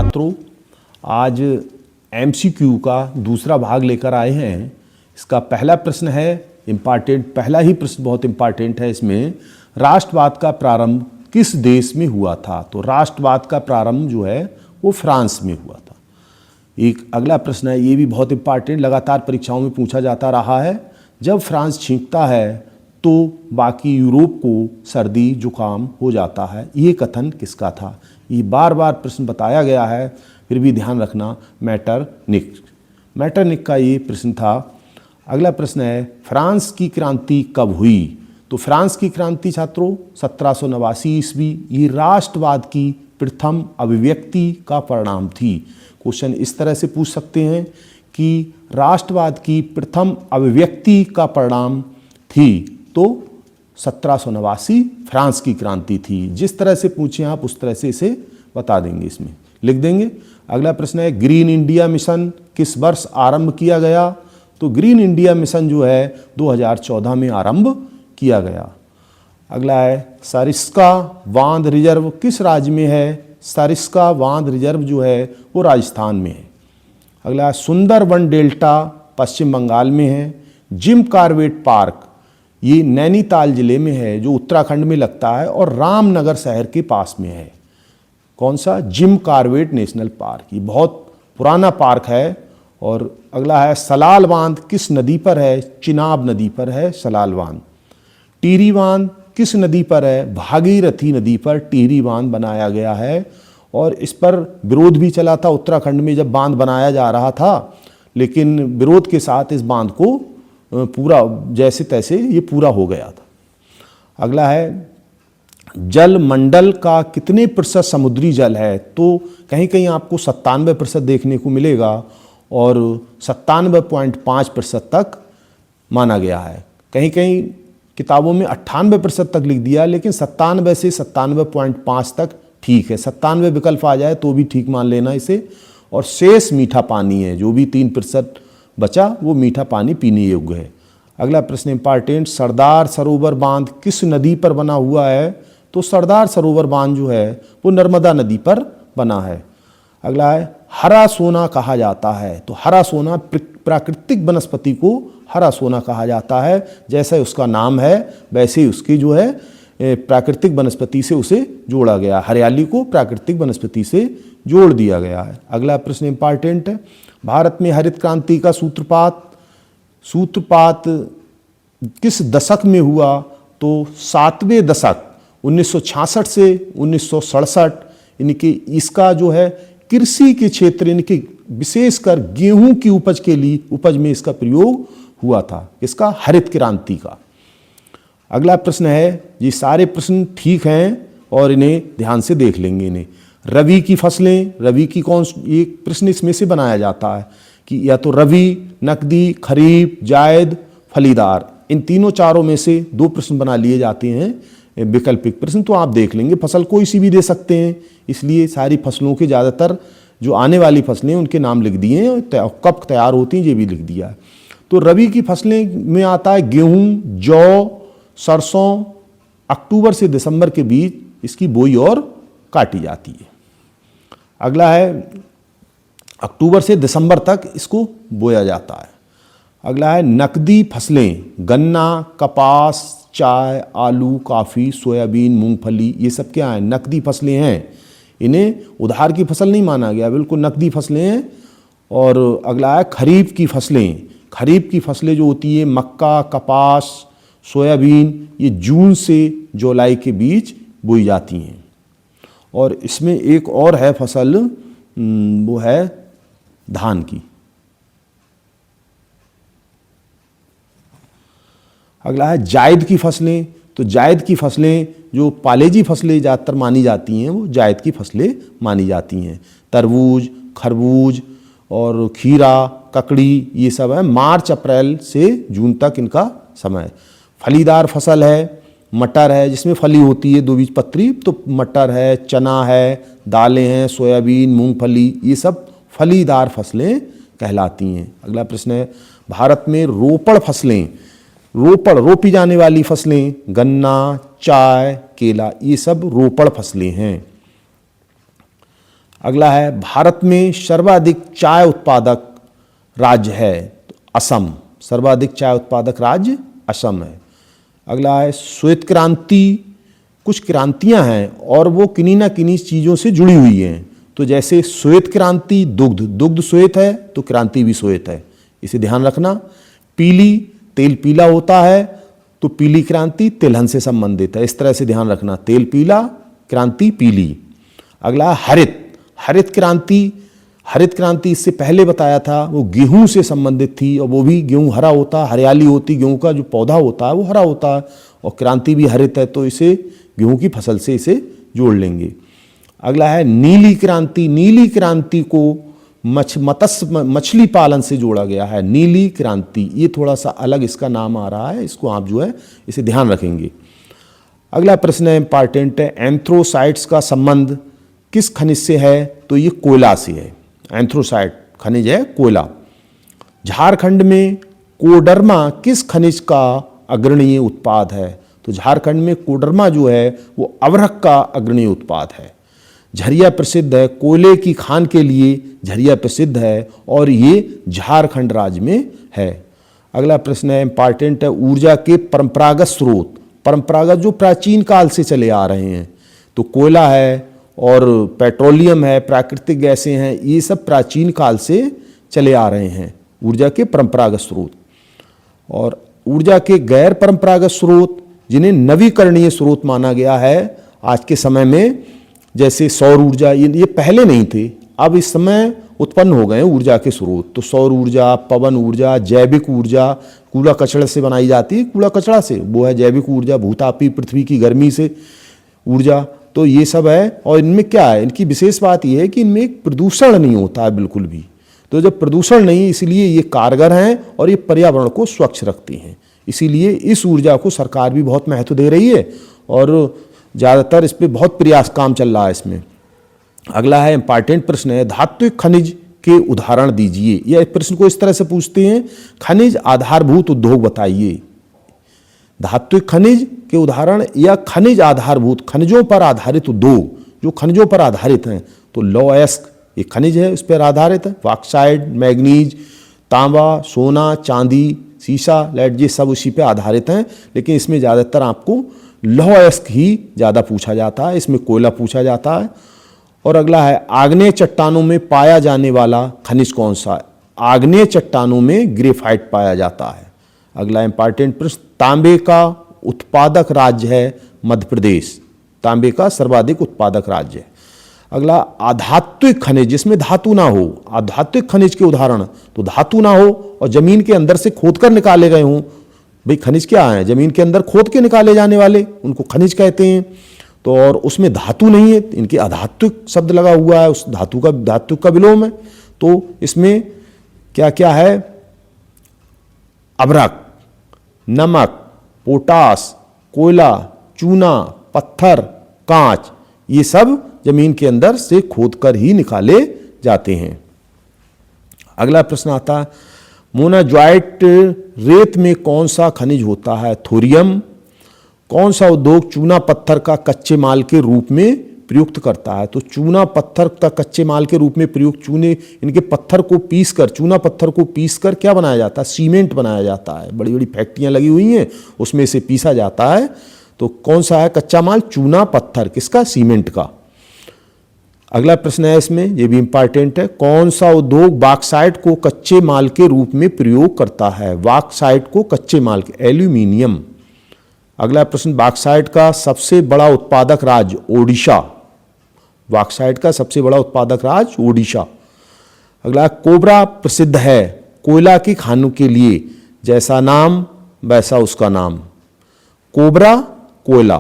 छात्रों, आज एमसीक्यू का दूसरा भाग लेकर आए हैं। इसका पहला प्रश्न है इम्पॉर्टेंट, पहला ही प्रश्न बहुत इम्पॉर्टेंट है। इसमें राष्ट्रवाद का प्रारंभ किस देश में हुआ था? तो राष्ट्रवाद का प्रारंभ जो है वो फ्रांस में हुआ था। एक अगला प्रश्न है, ये भी बहुत इम्पॉर्टेंट, लगातार परीक्षाओं में पूछा जाता रहा है। जब फ्रांस छींकता है तो बाकी यूरोप को सर्दी जुकाम हो जाता है, ये कथन किसका था? ये बार बार प्रश्न बताया गया है, फिर भी ध्यान रखना, मैटरनिक का ये प्रश्न था। अगला प्रश्न है, फ्रांस की क्रांति कब हुई? तो फ्रांस की क्रांति छात्रों 1789 ईस्वी, ये राष्ट्रवाद की प्रथम अभिव्यक्ति का परिणाम थी। क्वेश्चन इस तरह से पूछ सकते हैं कि राष्ट्रवाद की प्रथम अभिव्यक्ति का परिणाम थी, तो 1789 फ्रांस की क्रांति थी। जिस तरह से पूछें आप उस तरह से इसे बता देंगे, इसमें लिख देंगे। अगला प्रश्न है, ग्रीन इंडिया मिशन किस वर्ष आरंभ किया गया? तो ग्रीन इंडिया मिशन जो है 2014 में आरंभ किया गया। अगला है, सरिस्का बांध रिजर्व किस राज्य में है? सरिस्का बांध रिजर्व जो है वो राजस्थान में है। अगला है, सुंदरबन डेल्टा पश्चिम बंगाल में है। जिम कॉर्बेट पार्क ये नैनीताल जिले में है, जो उत्तराखंड में लगता है और रामनगर शहर के पास में है। कौन सा? जिम कॉर्बेट नेशनल पार्क, ये बहुत पुराना पार्क है। और अगला है, सलाल बांध किस नदी पर है? चिनाब नदी पर है सलाल बांध। टिहरी बांध किस नदी पर है? भागीरथी नदी पर टिहरी बांध बनाया गया है। और इस पर विरोध भी चला था उत्तराखंड में जब बांध बनाया जा रहा था, लेकिन विरोध के साथ इस बांध को पूरा जैसे तैसे ये पूरा हो गया था। अगला है, जल मंडल का कितने प्रतिशत समुद्री जल है? तो कहीं कहीं आपको 97% देखने को मिलेगा और 97.5% तक माना गया है। कहीं कहीं किताबों में 98% तक लिख दिया, लेकिन 97 से 97.5 तक ठीक है। 97 विकल्प आ जाए तो भी ठीक मान लेना इसे। और शेष मीठा पानी है, जो भी 3% बचा वो मीठा पानी पीने योग्य है। अगला प्रश्न इंपॉर्टेंट, सरदार सरोवर बांध किस नदी पर बना हुआ है? तो सरदार सरोवर बांध जो है वो नर्मदा नदी पर बना है। अगला है, हरा सोना कहा जाता है। तो हरा सोना, प्राकृतिक वनस्पति को हरा सोना कहा जाता है। जैसे उसका नाम है वैसे ही उसकी जो है प्राकृतिक वनस्पति से उसे जोड़ा गया, हरियाली को प्राकृतिक वनस्पति से जोड़ दिया गया है। अगला प्रश्न इंपॉर्टेंट है, भारत में हरित क्रांति का सूत्रपात किस दशक में हुआ? तो 7वें दशक 1966 से 1967, इनके इसका जो है कृषि के क्षेत्र, इनके विशेषकर गेहूं की उपज के लिए उपज में इसका प्रयोग हुआ था। इसका हरित क्रांति का। अगला प्रश्न है, ये सारे प्रश्न ठीक हैं और इन्हें ध्यान से देख लेंगे। इन्हें रबी की फसलें, रबी की कौन, एक प्रश्न इसमें से बनाया जाता है कि या तो रबी, नकदी, खरीफ, जायद, फलीदार, इन तीनों चारों में से 2 प्रश्न बना लिए जाते हैं वैकल्पिक प्रश्न। तो आप देख लेंगे, फसल कोई सी भी दे सकते हैं, इसलिए सारी फसलों के ज़्यादातर जो आने वाली फसलें उनके नाम लिख दिए हैं, कब तैयार होती हैं ये भी लिख दिया है। तो रबी की फसलें में आता है गेहूं, जौ, सरसों। अक्टूबर से दिसंबर के बीच इसकी बोई और काटी जाती है। अगला है, अक्टूबर से दिसंबर तक इसको बोया जाता है। अगला है, नकदी फसलें, गन्ना, कपास, चाय, आलू, काफ़ी, सोयाबीन, मूंगफली, ये सब क्या है? नकदी फसलें हैं। इन्हें उधार की फसल नहीं माना गया, बिल्कुल नकदी फसलें हैं। और अगला है, खरीफ की फसलें। खरीफ की फसलें जो होती है मक्का, कपास, सोयाबीन, ये जून से जुलाई के बीच बोई जाती हैं। और इसमें एक और है फसल, वो है धान की। अगला है, जायद की फसलें। तो जायद की फसलें जो पालेजी फसलें ज़्यादातर मानी जाती हैं, वो जायद की फसलें मानी जाती हैं। तरबूज, खरबूज और खीरा, ककड़ी, ये सब है। मार्च अप्रैल से जून तक इनका समय। फलीदार फसल है, मटर है जिसमें फली होती है, 2 बीजपत्री, तो मटर है, चना है, दालें हैं, सोयाबीन, मूंगफली, ये सब फलीदार फसलें कहलाती हैं। अगला प्रश्न है, भारत में रोपड़ फसलें, रोपी जाने वाली फसलें, गन्ना, चाय, केला, ये सब रोपड़ फसलें हैं। अगला है भारत में सर्वाधिक चाय उत्पादक राज्य है, तो असम। सर्वाधिक चाय उत्पादक राज्य असम है। अगला है श्वेत क्रांति, कुछ क्रांतियां हैं और वो किन्हीं ना किन्हीं चीज़ों से जुड़ी हुई हैं। तो जैसे श्वेत क्रांति, दुग्ध, दुग्ध श्वेत है तो क्रांति भी श्वेत है, इसे ध्यान रखना। पीली, तेल पीला होता है तो पीली क्रांति तिलहन से संबंधित है, इस तरह से ध्यान रखना, तेल पीला, क्रांति पीली। अगला हरित, हरित क्रांति, हरित क्रांति इससे पहले बताया था वो गेहूं से संबंधित थी, और वो भी गेहूं हरा होता, हरियाली होती, गेहूं का जो पौधा होता है वो हरा होता है, और क्रांति भी हरित है, तो इसे गेहूं की फसल से इसे जोड़ लेंगे। अगला है नीली क्रांति, नीली क्रांति को मछली पालन से जोड़ा गया है, नीली क्रांति, ये थोड़ा सा अलग इसका नाम आ रहा है, इसको आप जो है इसे ध्यान रखेंगे। अगला प्रश्न है इंपॉर्टेंट है, एंथ्रोसाइट्स का संबंध किस खनिज से है, तो ये कोयला से है। एंथ्रोसाइट खनिज है कोयला। झारखंड में कोडरमा किस खनिज का अग्रणीय उत्पाद है, तो झारखंड में कोडरमा जो है वो अवरक का अग्रणीय उत्पाद है। झरिया प्रसिद्ध है, कोयले की खान के लिए झरिया प्रसिद्ध है और ये झारखंड राज्य में है। अगला प्रश्न है इंपॉर्टेंट है, ऊर्जा के परंपरागत स्रोत, परंपरागत जो प्राचीन काल से चले आ रहे हैं, तो कोयला है और पेट्रोलियम है, प्राकृतिक गैसें हैं, ये सब प्राचीन काल से चले आ रहे हैं, ऊर्जा के परंपरागत स्रोत। और ऊर्जा के गैर परंपरागत स्रोत जिन्हें नवीकरणीय स्रोत माना गया है आज के समय में, जैसे सौर ऊर्जा, ये पहले नहीं थे, अब इस समय उत्पन्न हो गए ऊर्जा के स्रोत। तो सौर ऊर्जा, पवन ऊर्जा, जैविक ऊर्जा, कूड़ा कचड़ा से बनाई जाती है, कूड़ा कचड़ा से, वो है जैविक ऊर्जा, भूतापी पृथ्वी की गर्मी से ऊर्जा, तो ये सब है। और इनमें क्या है, इनकी विशेष बात ये है कि इनमें एक प्रदूषण नहीं होता है बिल्कुल भी। तो जब प्रदूषण नहीं, इसलिए ये कारगर हैं और ये पर्यावरण को स्वच्छ रखती हैं, इसीलिए इस ऊर्जा को सरकार भी बहुत महत्व दे रही है और ज़्यादातर इस पर बहुत प्रयास काम चल रहा है इसमें। अगला है इंपॉर्टेंट प्रश्न है, धात्विक खनिज के उदाहरण दीजिए। यह प्रश्न को इस तरह से पूछते हैं, खनिज आधारभूत उद्योग बताइए। धात्विक खनिज के उदाहरण या खनिज आधारभूत, खनिजों पर आधारित उद्योग, जो खनिजों पर आधारित हैं, तो लौहअयस्क ये खनिज है, उस पर आधारित है। बॉक्साइट, मैग्नीज, तांबा, सोना, चांदी, सीसा, लेड, ये सब उसी पे आधारित हैं, लेकिन इसमें ज़्यादातर आपको लौहअयस्क ही ज़्यादा पूछा जाता है, इसमें कोयला पूछा जाता है। और अगला है, आग्नेय चट्टानों में पाया जाने वाला खनिज कौन सा है? आग्नेय चट्टानों में ग्रेफाइट पाया जाता है। अगला इंपॉर्टेंट प्रश्न, तांबे का उत्पादक राज्य है मध्य प्रदेश, तांबे का सर्वाधिक उत्पादक राज्य है। अगला, आधात्विक खनिज जिसमें धातु ना हो, आधात्विक खनिज के उदाहरण, तो धातु ना हो और जमीन के अंदर से खोदकर निकाले गए हों। भाई खनिज क्या है, जमीन के अंदर खोद के निकाले जाने वाले, उनको खनिज कहते हैं। तो और उसमें धातु नहीं है, इनके अधात्विक शब्द लगा हुआ है, उस धातु का विलोम है। तो इसमें क्या क्या है, अभ्रक, नमक, पोटास, कोयला, चूना, पत्थर, कांच, ये सब जमीन के अंदर से खोदकर ही निकाले जाते हैं। अगला प्रश्न आता है, मोनाजॉइट रेत में कौन सा खनिज होता है? थोरियम। कौन सा उद्योग चूना पत्थर का कच्चे माल के रूप में प्रयुक्त करता है? तो चूना पत्थर का कच्चे माल के रूप में प्रयुक्त, चूने इनके पत्थर को पीसकर, चूना पत्थर को पीसकर क्या बनाया जाता है? सीमेंट बनाया जाता है। बड़ी बड़ी फैक्ट्रियां लगी हुई हैं, उसमें से पीसा जाता है। तो कौन सा है कच्चा माल? चूना पत्थर, किसका? सीमेंट का। अगला प्रश्न है इसमें, ये भी इंपॉर्टेंट है, कौन सा उद्योग बॉक्साइट को कच्चे माल के रूप में प्रयोग करता है? बॉक्साइट को कच्चे माल के, एल्यूमिनियम। अगला प्रश्न, बॉक्साइट का सबसे बड़ा उत्पादक राज्य? ओडिशा। बॉक्साइट का सबसे बड़ा उत्पादक राज्य ओडिशा। अगला, कोबरा प्रसिद्ध है कोयला की खानों के लिए, जैसा नाम वैसा उसका नाम। कोबरा कोयला,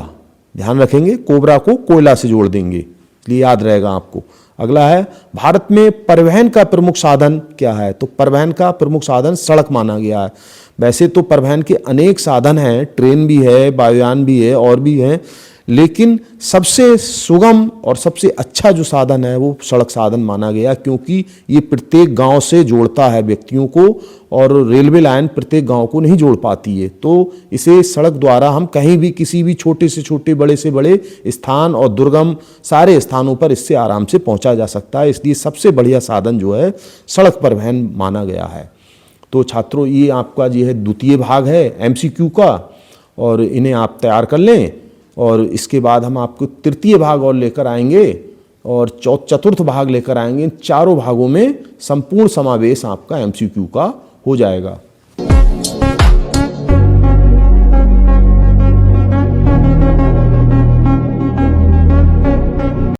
ध्यान रखेंगे, कोबरा को कोयला से जोड़ देंगे, इसलिए याद रहेगा आपको। अगला है, भारत में परिवहन का प्रमुख साधन क्या है? तो परिवहन का प्रमुख साधन सड़क माना गया है। वैसे तो परिवहन के अनेक साधन हैं, ट्रेन भी है, वायुयान भी है और भी हैं, लेकिन सबसे सुगम और सबसे अच्छा जो साधन है वो सड़क साधन माना गया, क्योंकि ये प्रत्येक गांव से जोड़ता है व्यक्तियों को, और रेलवे लाइन प्रत्येक गांव को नहीं जोड़ पाती है। तो इसे सड़क द्वारा हम कहीं भी किसी भी छोटे से छोटे बड़े से बड़े स्थान और दुर्गम सारे स्थानों पर इससे आराम से पहुंचा जा सकता है। इसलिए सबसे बढ़िया साधन जो है सड़क परिवहन माना गया है। तो छात्रों, ये आपका ये है द्वितीय भाग है एमसीक्यू का, और इन्हें आप तैयार कर लें, और इसके बाद हम आपको तृतीय भाग और लेकर आएंगे और चतुर्थ भाग लेकर आएंगे। इन चारों भागों में संपूर्ण समावेश आपका एमसीक्यू का हो जाएगा।